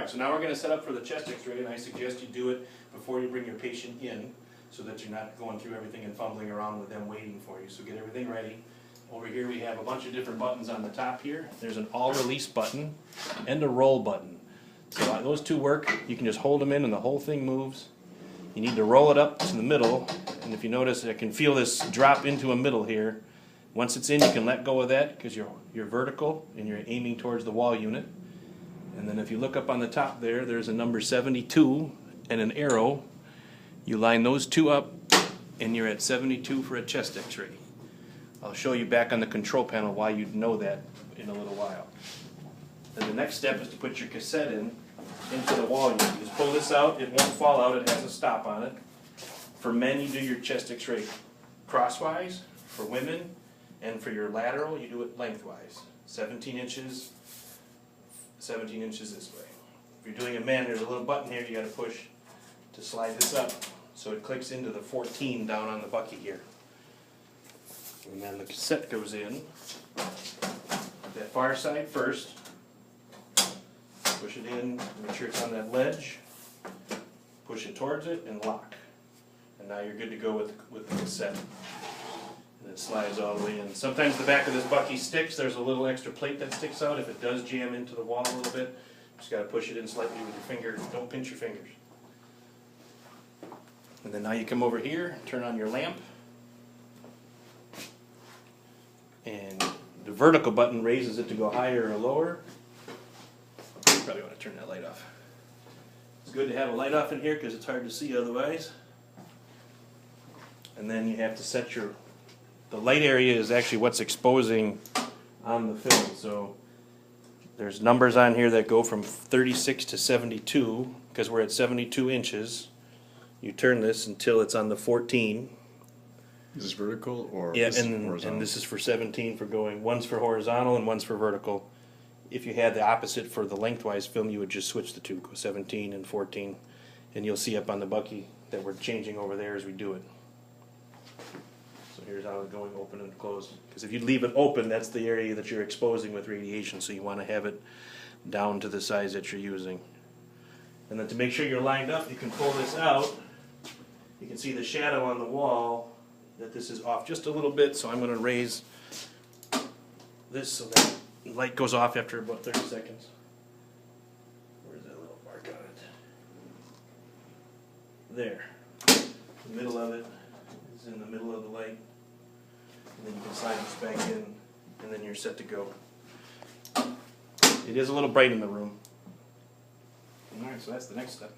Alright, so now we're going to set up for the chest x-ray, and I suggest you do it before you bring your patient in so that you're not going through everything and fumbling around with them waiting for you. So get everything ready. Over here we have a bunch of different buttons on the top here. There's an all-release button and a roll button. So those two work. You can just hold them in and the whole thing moves. You need to roll it up to the middle, and if you notice, I can feel this drop into a middle here. Once it's in, you can let go of that because you're vertical and you're aiming towards the wall unit. And then if you look up on the top there, there's a number 72 and an arrow. You line those two up and you're at 72 for a chest x-ray. I'll show you back on the control panel why you'd know that in a little while. Then the next step is to put your cassette into the wall unit. You just pull this out, it won't fall out, it has a stop on it. For men, you do your chest x-ray crosswise. For women, and for your lateral, you do it lengthwise. 17 inches this way. If you're doing a man, there's a little button here you got to push to slide this up so it clicks into the 14 down on the bucket here. And then the cassette goes in. That far side first. Push it in, make sure it's on that ledge. Push it towards it and lock. And now you're good to go with the cassette. And it slides all the way in. Sometimes the back of this bucky sticks. There's a little extra plate that sticks out. If it does jam into the wall a little bit, just got to push it in slightly with your finger. Don't pinch your fingers. And then now you come over here, turn on your lamp. And the vertical button raises it to go higher or lower. You probably want to turn that light off. It's good to have a light off in here because it's hard to see otherwise. And then you have to set the light area is actually what's exposing on the film. So there's numbers on here that go from 36 to 72 because we're at 72 inches. You turn this until it's on the 14. Is this vertical or yeah, this horizontal? And this is for 17 for going. One's for horizontal and one's for vertical. If you had the opposite for the lengthwise film, you would just switch the two, go 17 and 14, and you'll see up on the bucky that we're changing over there as we do it. So here's how it's going open and closed. Because if you leave it open, that's the area that you're exposing with radiation, so you want to have it down to the size that you're using. And then to make sure you're lined up, you can pull this out. You can see the shadow on the wall that this is off just a little bit, so I'm going to raise this so that the light goes off after about 30 seconds. Where's that little mark on it? There. The middle of it is in the middle of the light. And then you can slide this back in, and then you're set to go. It is a little bright in the room. Alright, so that's the next step.